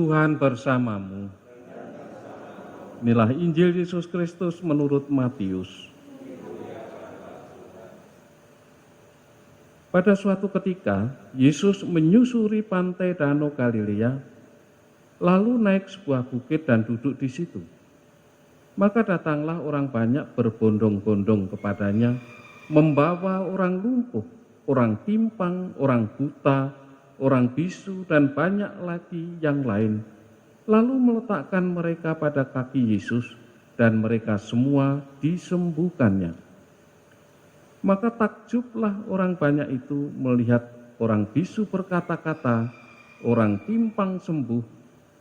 Tuhan bersamamu. Inilah Injil Yesus Kristus menurut Matius. Pada suatu ketika, Yesus menyusuri pantai Danau Galilea, lalu naik sebuah bukit dan duduk di situ. Maka datanglah orang banyak berbondong-bondong kepadanya, membawa orang lumpuh, orang timpang, orang buta, orang bisu, dan banyak lagi yang lain. Lalu meletakkan mereka pada kaki Yesus, dan mereka semua disembuhkannya. Maka takjublah orang banyak itu melihat orang bisu berkata-kata, orang timpang sembuh,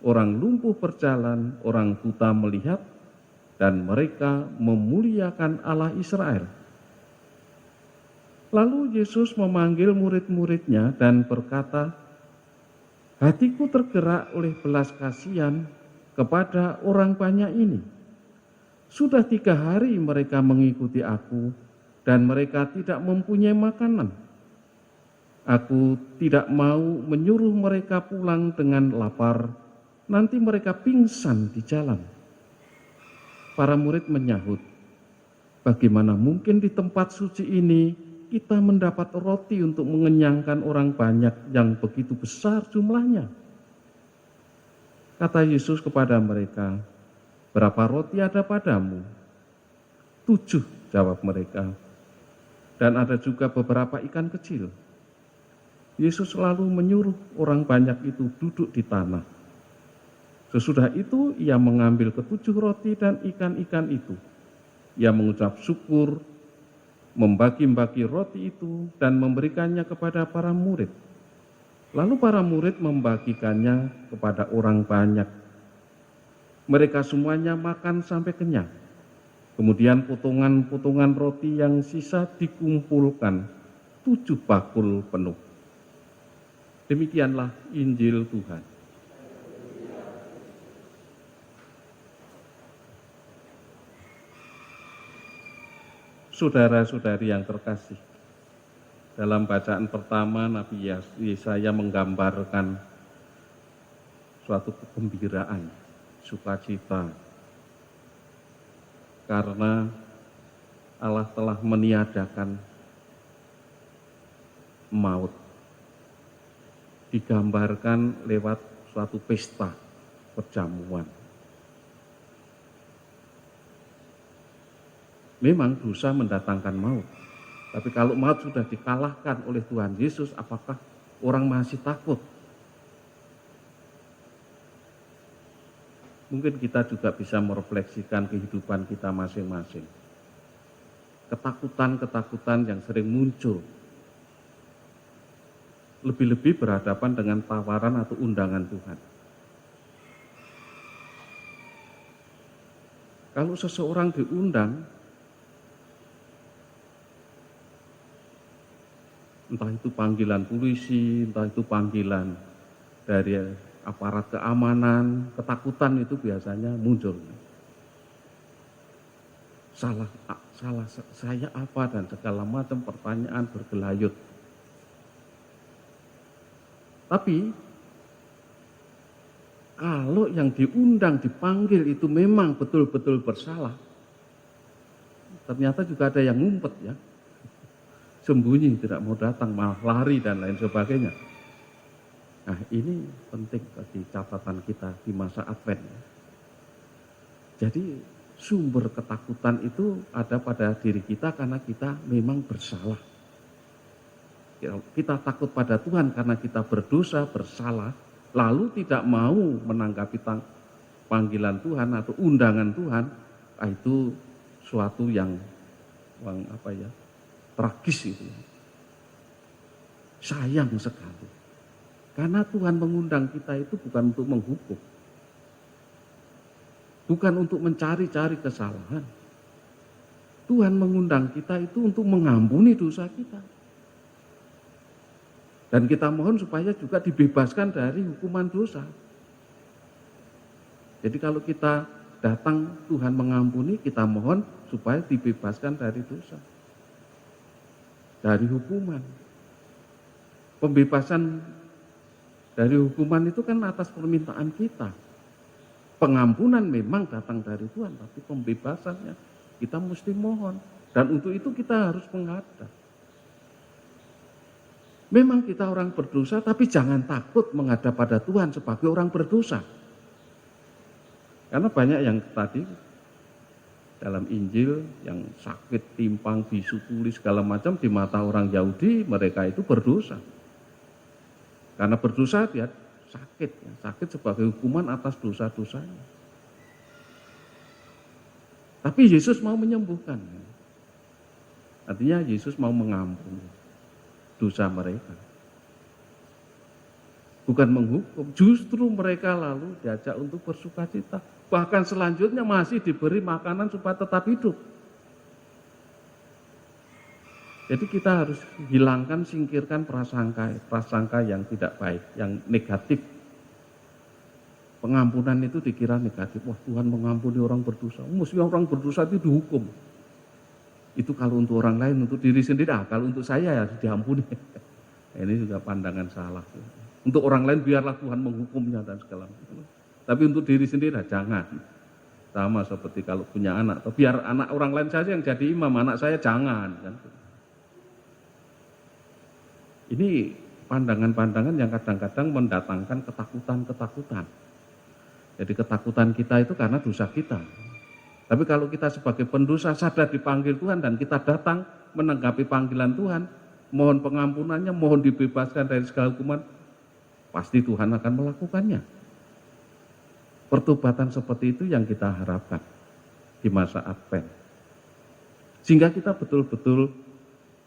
orang lumpuh berjalan, orang buta melihat, dan mereka memuliakan Allah Israel. Lalu Yesus memanggil murid-muridnya dan berkata, "Hatiku tergerak oleh belas kasihan kepada orang banyak ini. Sudah 3 hari mereka mengikuti aku, dan mereka tidak mempunyai makanan. Aku tidak mau menyuruh mereka pulang dengan lapar, nanti mereka pingsan di jalan." Para murid menyahut, "Bagaimana mungkin di tempat suci ini kita mendapat roti untuk mengenyangkan orang banyak yang begitu besar jumlahnya?" Kata Yesus kepada mereka, "Berapa roti ada padamu?" 7, jawab mereka. "Dan ada juga beberapa ikan kecil." Yesus lalu menyuruh orang banyak itu duduk di tanah. Sesudah itu ia mengambil ke-7 roti dan ikan-ikan itu. Ia mengucap syukur, membagi-bagi roti itu dan memberikannya kepada para murid. Lalu para murid membagikannya kepada orang banyak. Mereka semuanya makan sampai kenyang. Kemudian potongan-potongan roti yang sisa dikumpulkan 7 bakul penuh. Demikianlah Injil Tuhan. Saudara-saudari yang terkasih, dalam bacaan pertama Nabi Yesaya menggambarkan suatu kegembiraan, sukacita, karena Allah telah meniadakan maut. Digambarkan lewat suatu pesta perjamuan. Memang dosa mendatangkan maut, tapi kalau maut sudah dikalahkan oleh Tuhan Yesus, apakah orang masih takut? Mungkin kita juga bisa merefleksikan kehidupan kita masing-masing. Ketakutan-ketakutan yang sering muncul, lebih-lebih berhadapan dengan tawaran atau undangan Tuhan. Kalau seseorang diundang, entah itu panggilan polisi, entah itu panggilan dari aparat keamanan, ketakutan itu biasanya muncul. Salah saya apa, dan segala macam pertanyaan bergelayut. Tapi kalau yang diundang, dipanggil itu memang betul-betul bersalah, ternyata juga ada yang ngumpet ya, sembunyi, tidak mau datang, malah lari dan lain sebagainya. Nah, ini penting bagi catatan kita di masa Advent. Jadi sumber ketakutan itu ada pada diri kita karena kita memang bersalah. Kita takut pada Tuhan karena kita berdosa, bersalah, lalu tidak mau menanggapi panggilan Tuhan atau undangan Tuhan. Itu suatu yang tragis itu. Sayang sekali. Karena Tuhan mengundang kita itu bukan untuk menghukum. Bukan untuk mencari-cari kesalahan. Tuhan mengundang kita itu untuk mengampuni dosa kita. Dan kita mohon supaya juga dibebaskan dari hukuman dosa. Jadi kalau kita datang Tuhan mengampuni, kita mohon supaya dibebaskan dari dosa. Dari hukuman. Pembebasan Dari hukuman itu kan atas permintaan kita. Pengampunan memang datang dari Tuhan, tapi pembebasannya kita mesti mohon. Dan untuk itu kita harus menghadap. Memang kita orang berdosa, tapi jangan takut menghadap pada Tuhan sebagai orang berdosa. Karena banyak yang tadi dalam Injil yang sakit, timpang, bisu, tuli, segala macam di mata orang Yahudi mereka itu berdosa. Karena berdosa dia sakit, sakit sebagai hukuman atas dosa-dosanya. Tapi Yesus mau menyembuhkan. Artinya Yesus mau mengampuni dosa mereka. Bukan menghukum, justru mereka lalu diajak untuk bersukacita. Bahkan selanjutnya masih diberi makanan supaya tetap hidup. Jadi kita harus hilangkan, singkirkan prasangka yang tidak baik, yang negatif. Pengampunan itu dikira negatif. Wah, Tuhan mengampuni orang berdosa. Mesti orang berdosa itu dihukum. Itu kalau untuk orang lain, untuk diri sendiri. Kalau untuk saya ya diampuni. Ini juga pandangan salah. Untuk orang lain biarlah Tuhan menghukumnya dan segala macam. Tapi untuk diri sendiri jangan. Sama seperti kalau punya anak. Atau biar anak orang lain saja yang jadi imam, anak saya jangan. Kan? Ini pandangan-pandangan yang kadang-kadang mendatangkan ketakutan-ketakutan. Jadi ketakutan kita itu karena dosa kita. Tapi kalau kita sebagai pendosa sadar dipanggil Tuhan dan kita datang menanggapi panggilan Tuhan, mohon pengampunannya, mohon dibebaskan dari segala hukuman, pasti Tuhan akan melakukannya. Pertobatan seperti itu yang kita harapkan di masa Advent. Sehingga kita betul-betul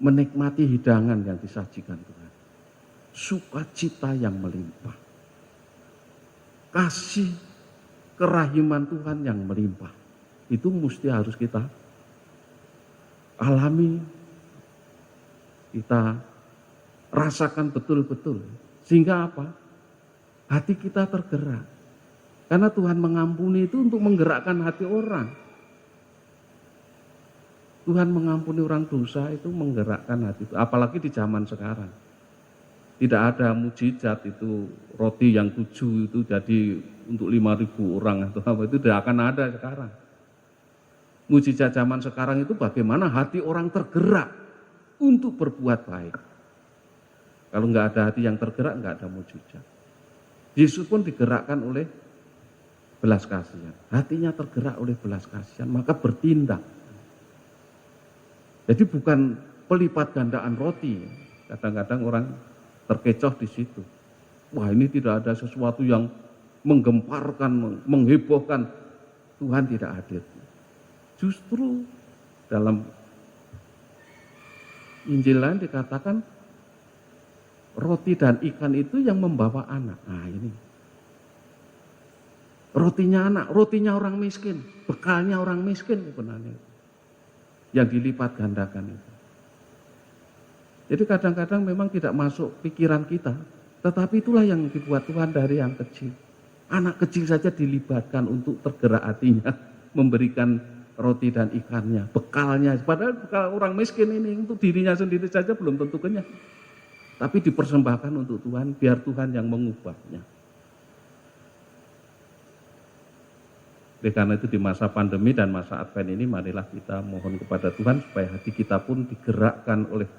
menikmati hidangan yang disajikan Tuhan. Sukacita yang melimpah. Kasih kerahiman Tuhan yang melimpah. Itu mesti harus kita alami, kita rasakan betul-betul. Sehingga apa? Hati kita tergerak. Karena Tuhan mengampuni itu untuk menggerakkan hati orang. Tuhan mengampuni orang dosa itu menggerakkan hati itu. Apalagi di zaman sekarang. Tidak ada mujizat itu roti yang 7 itu jadi untuk 5.000 orang atau apa, itu tidak akan ada sekarang. Mujizat zaman sekarang itu bagaimana hati orang tergerak untuk berbuat baik. Kalau nggak ada hati yang tergerak, nggak ada mujizat. Yesus pun digerakkan oleh belas kasihan. Hatinya tergerak oleh belas kasihan, maka bertindak. Jadi bukan pelipat gandaan roti. Kadang-kadang orang terkecoh di situ. Wah, ini tidak ada sesuatu yang menggemparkan, menghebohkan. Tuhan tidak hadir. Justru dalam Injil lain dikatakan roti dan ikan itu yang membawa anak. Nah ini. Rotinya anak, rotinya orang miskin, bekalnya orang miskin sebenarnya. Yang dilipat gandakan itu. Jadi kadang-kadang memang tidak masuk pikiran kita, tetapi itulah yang dibuat Tuhan dari yang kecil. Anak kecil saja dilibatkan untuk tergerak hatinya, memberikan roti dan ikannya, bekalnya. Padahal bekal orang miskin ini untuk dirinya sendiri saja belum tentu kenyang. Tapi dipersembahkan untuk Tuhan, biar Tuhan yang mengubahnya. Oleh karena itu di masa pandemi dan masa Advent ini marilah kita mohon kepada Tuhan supaya hati kita pun digerakkan oleh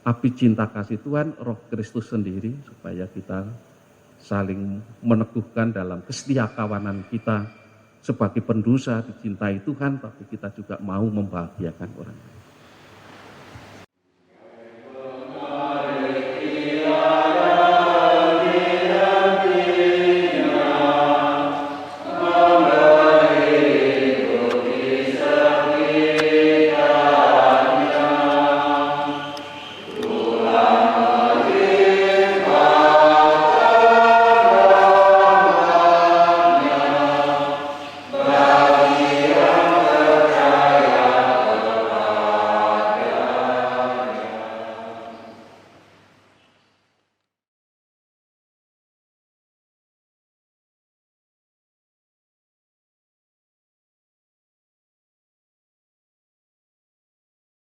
api cinta kasih Tuhan, Roh Kristus sendiri, supaya kita saling meneguhkan dalam kesetiakawanan kita sebagai pendosa dicintai Tuhan, tapi kita juga mau membahagiakan orang lain.